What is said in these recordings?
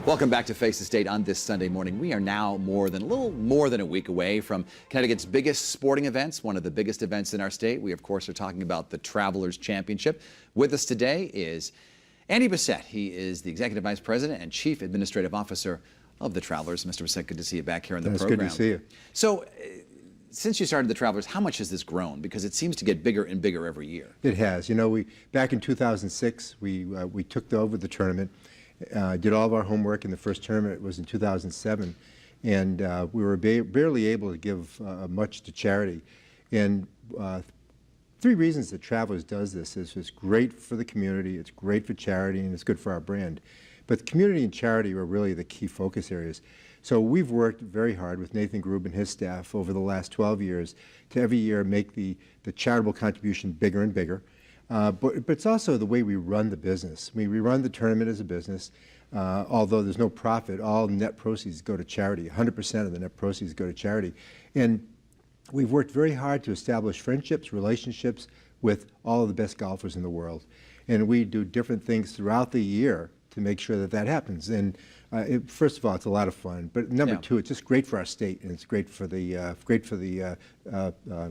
Welcome back to Face the State on this Sunday morning. We are now a little more than a week away from Connecticut's biggest sporting events, one of the biggest events in our state. We, of course, are talking about the Travelers Championship. With us today is Andy Bessette. He is the Executive Vice President and Chief Administrative Officer of the Travelers. Mr. Bessette, good to see you back here in the program. It's good to see you. So, since you started the Travelers, how much has this grown? Because it seems to get bigger and bigger every year. It has. You know, back in 2006, we took over the tournament. Did all of our homework in the first tournament. It was in 2007, and we were barely able to give much to charity. And three reasons that Travelers does this is it's great for the community, it's great for charity, and it's good for our brand. But community and charity are really the key focus areas. So we've worked very hard with Nathan Grube and his staff over the last 12 years to every year make the charitable contribution bigger and bigger. But it's also the way we run the business. We run the tournament as a business. Although there's no profit, all net proceeds go to charity. 100% of the net proceeds go to charity. And we've worked very hard to establish friendships, relationships with all of the best golfers in the world. And we do different things throughout the year to make sure that that happens. And first of all, it's a lot of fun. But number two, it's just great for our state, and it's great for the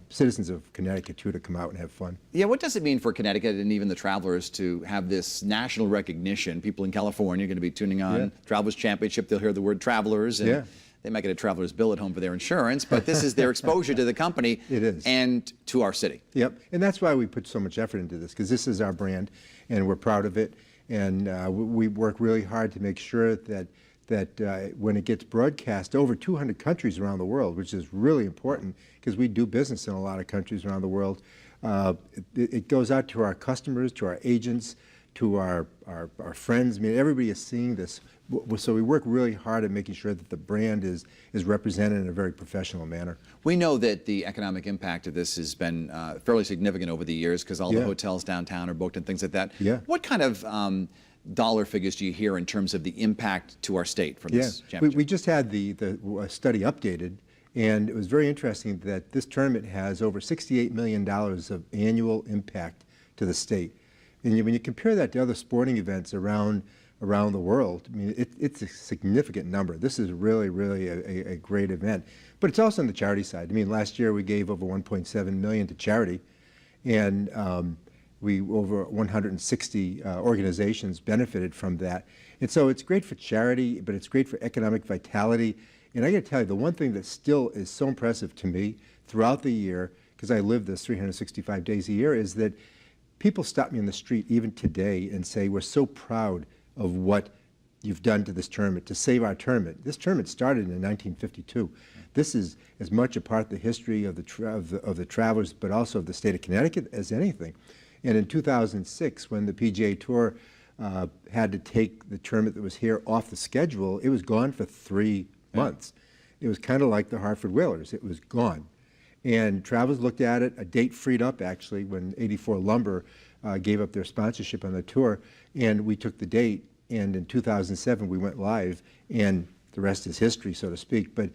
citizens of Connecticut too to come out and have fun. Yeah, what does it mean for Connecticut and even the Travelers to have this national recognition? People in California are going to be tuning on Travelers Championship. They'll hear the word Travelers, and they might get a Travelers bill at home for their insurance. But this is their exposure to the company and to our city. Yep, and that's why we put so much effort into this, because this is our brand, and we're proud of it. And we work really hard to make sure that when it gets broadcast over 200 countries around the world, which is really important because we do business in a lot of countries around the world, it goes out to our customers, to our agents, to our friends. I mean, everybody is seeing this. So we work really hard at making sure that the brand is represented in a very professional manner. We know that the economic impact of this has been fairly significant over the years because all the hotels downtown are booked and things like that. What kind of dollar figures do you hear in terms of the impact to our state from this championship? We just had the study updated, and it was very interesting that this tournament has over $68 million of annual impact to the state. And when you compare that to other sporting events around the world, I mean, it's a significant number. This is really, really a great event. But it's also on the charity side. I mean, last year we gave over $1.7 million to charity, and over 160 organizations benefited from that. And so it's great for charity, but it's great for economic vitality. And I got to tell you, the one thing that still is so impressive to me throughout the year, because I live this 365 days a year, is that people stop me in the street even today and say, we're so proud of what you've done to this tournament, to save our tournament. This tournament started in 1952. This is as much a part of the history of the Travelers, but also of the state of Connecticut as anything. And in 2006, when the PGA Tour had to take the tournament that was here off the schedule, it was gone for 3 months. It was kind of like the Hartford Whalers. It was gone. And Travelers looked at it. A date freed up, actually, when 84 Lumber gave up their sponsorship on the tour, and we took the date. And in 2007, we went live, and the rest is history, so to speak. But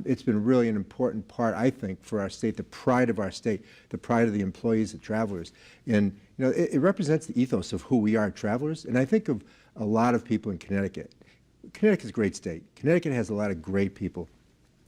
it's been really an important part, I think, for our state, the pride of our state, the pride of the employees at Travelers. And you know, it represents the ethos of who we are at Travelers. And I think of a lot of people in Connecticut. Connecticut's a great state. Connecticut has a lot of great people.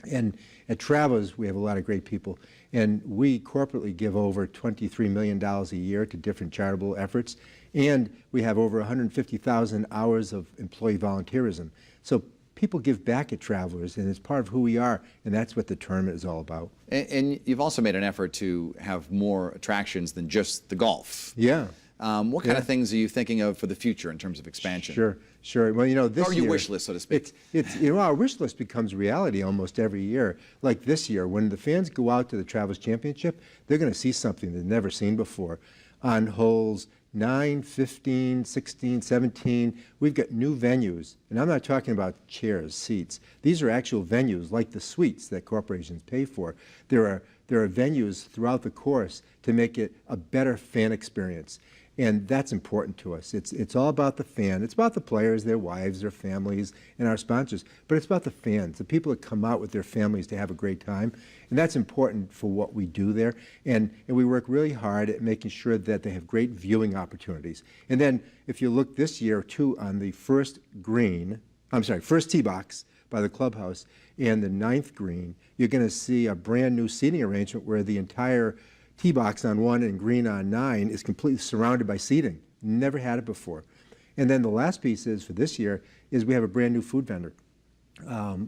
And at Travelers, we have a lot of great people. And we corporately give over $23 million a year to different charitable efforts. And we have over 150,000 hours of employee volunteerism. So people give back at Travelers, and it's part of who we are, and that's what the tournament is all about. And you've also made an effort to have more attractions than just the golf. Yeah. What kind of things are you thinking of for the future in terms of expansion? Sure. Well, you know, this year, your wish list, so to speak. You know, our wish list becomes reality almost every year. Like this year, when the fans go out to the Travelers Championship, they're going to see something they've never seen before. On holes 9, 15, 16, 17, we've got new venues. And I'm not talking about chairs, seats. These are actual venues like the suites that corporations pay for. There are venues throughout the course to make it a better fan experience. And that's important to us. It's all about the fan. It's about the players, their wives, their families, and our sponsors. But it's about the fans, the people that come out with their families to have a great time. And that's important for what we do there. And we work really hard at making sure that they have great viewing opportunities. And then if you look this year, too, on the first green, I'm sorry, first tee box by the clubhouse and the 9th green, you're going to see a brand new seating arrangement where the entire tee box on 1 and green on 9 is completely surrounded by seating. Never had it before. And then the last piece is for this year is we have a brand new food vendor,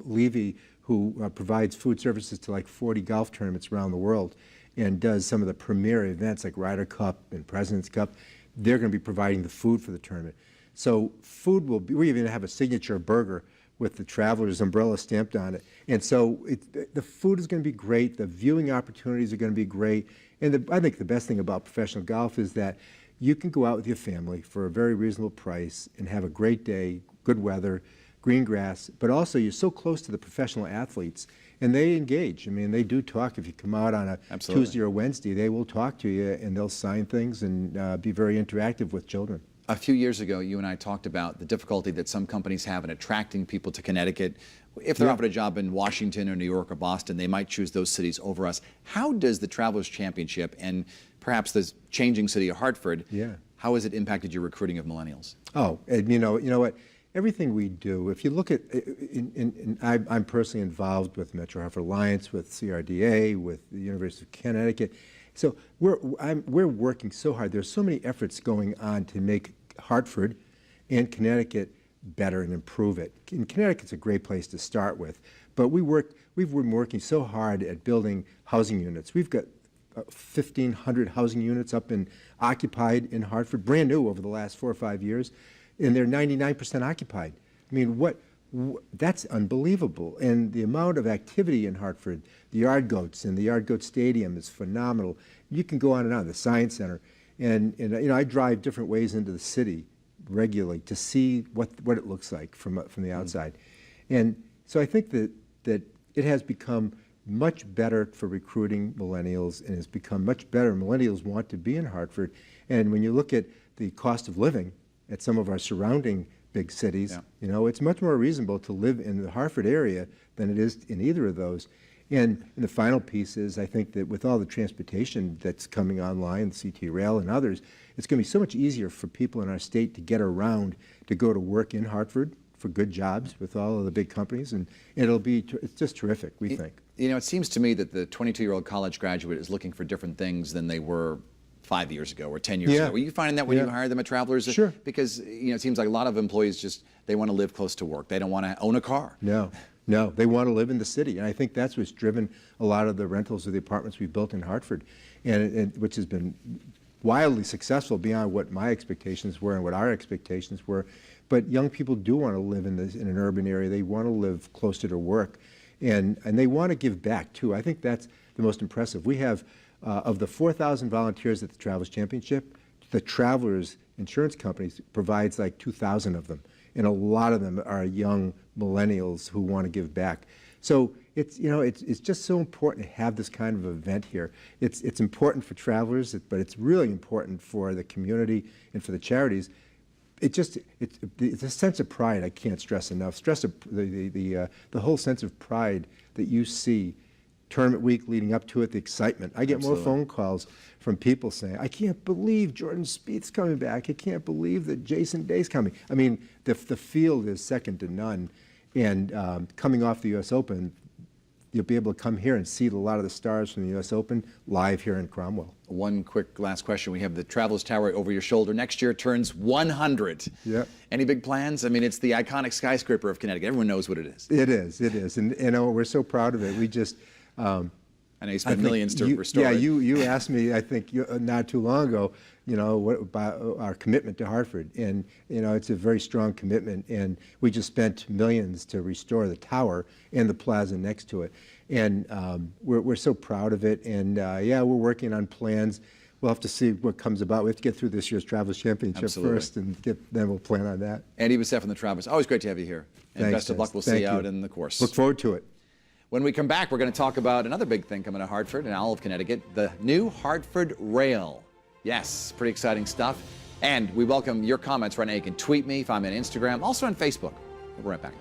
Levy, who provides food services to like 40 golf tournaments around the world and does some of the premier events like Ryder Cup and President's Cup. They're going to be providing the food for the tournament. So food will be, we even have a signature burger with the Travelers umbrella stamped on it. And so the food is going to be great. The viewing opportunities are going to be great. And I think the best thing about professional golf is that you can go out with your family for a very reasonable price and have a great day, good weather, green grass, but also you're so close to the professional athletes and they engage. I mean, they do talk. If you come out on a Absolutely. Tuesday or Wednesday, they will talk to you and they'll sign things and be very interactive with children. A few years ago, you and I talked about the difficulty that some companies have in attracting people to Connecticut. If they're offered a job in Washington or New York or Boston, they might choose those cities over us. How does the Travelers Championship and perhaps the changing city of Hartford, how has it impacted your recruiting of millennials? Oh, and you know what? Everything we do, if you look at, I'm personally involved with Metro Hartford Alliance, with CRDA, with the University of Connecticut. So we're working so hard. There's so many efforts going on to make Hartford and Connecticut better and improve it. And Connecticut's a great place to start with, but we've been working so hard at building housing units. We've got 1,500 housing units up and occupied in Hartford, brand new over the last 4 or 5 years, and they're 99% occupied. I mean, that's unbelievable. And the amount of activity in Hartford, the Yard Goats and the Yard Goat Stadium is phenomenal. You can go on and on, the Science Center. And you know, I drive different ways into the city regularly to see what it looks like from the outside. And so I think that it has become much better for recruiting millennials and has become much better. Millennials want to be in Hartford. And when you look at the cost of living at some of our surrounding big cities, you know, it's much more reasonable to live in the Hartford area than it is in either of those. And the final piece is, I think that with all the transportation that's coming online, the CT Rail and others, it's going to be so much easier for people in our state to get around, to go to work in Hartford for good jobs with all of the big companies, and it's just terrific, we think. You know, it seems to me that the 22-year-old college graduate is looking for different things than they were 5 years ago or 10 years ago. Were you finding that when you hired them at Travelers? Sure. Because, you know, it seems like a lot of employees they want to live close to work. They don't want to own a car. No, they want to live in the city, and I think that's what's driven a lot of the rentals of the apartments we've built in Hartford, and which has been wildly successful beyond what my expectations were and what our expectations were. But young people do want to live in an urban area. They want to live close to their work, and they want to give back too. I think that's the most impressive. We have of the 4,000 volunteers at the Travelers Championship, the Travelers Insurance Companies provides like 2,000 of them. And a lot of them are young millennials who want to give back. So it's just so important to have this kind of event here. It's important for travelers, but it's really important for the community and for the charities. It's a sense of pride I can't stress enough. The whole sense of pride that you see tournament week leading up to it, the excitement. I get more phone calls from people saying, I can't believe Jordan Spieth's coming back. I can't believe that Jason Day's coming. I mean, the field is second to none. And coming off the U.S. Open, you'll be able to come here and see a lot of the stars from the U.S. Open live here in Cromwell. One quick last question. We have the Travelers Tower over your shoulder. Next year it turns 100. Yeah. Any big plans? I mean, it's the iconic skyscraper of Connecticut. Everyone knows what it is. It is. And you know, we're so proud of it. We just... I know you spent millions to restore it. Yeah, you asked me, I think, not too long ago, you know, what about our commitment to Hartford. And, you know, it's a very strong commitment. And we just spent millions to restore the tower and the plaza next to it. And we're so proud of it. And, yeah, we're working on plans. We'll have to see what comes about. We have to get through this year's Travelers Championship first, and then we'll plan on that. Andy Bessette from the Travelers. Always great to have you here. And Thanks, best of luck. We'll see you out in the course. Look forward to it. When we come back, we're going to talk about another big thing coming to Hartford and all of Connecticut, the new Hartford Rail. Yes, pretty exciting stuff. And we welcome your comments right now. You can tweet me if I'm on Instagram, also on Facebook. We'll be right back.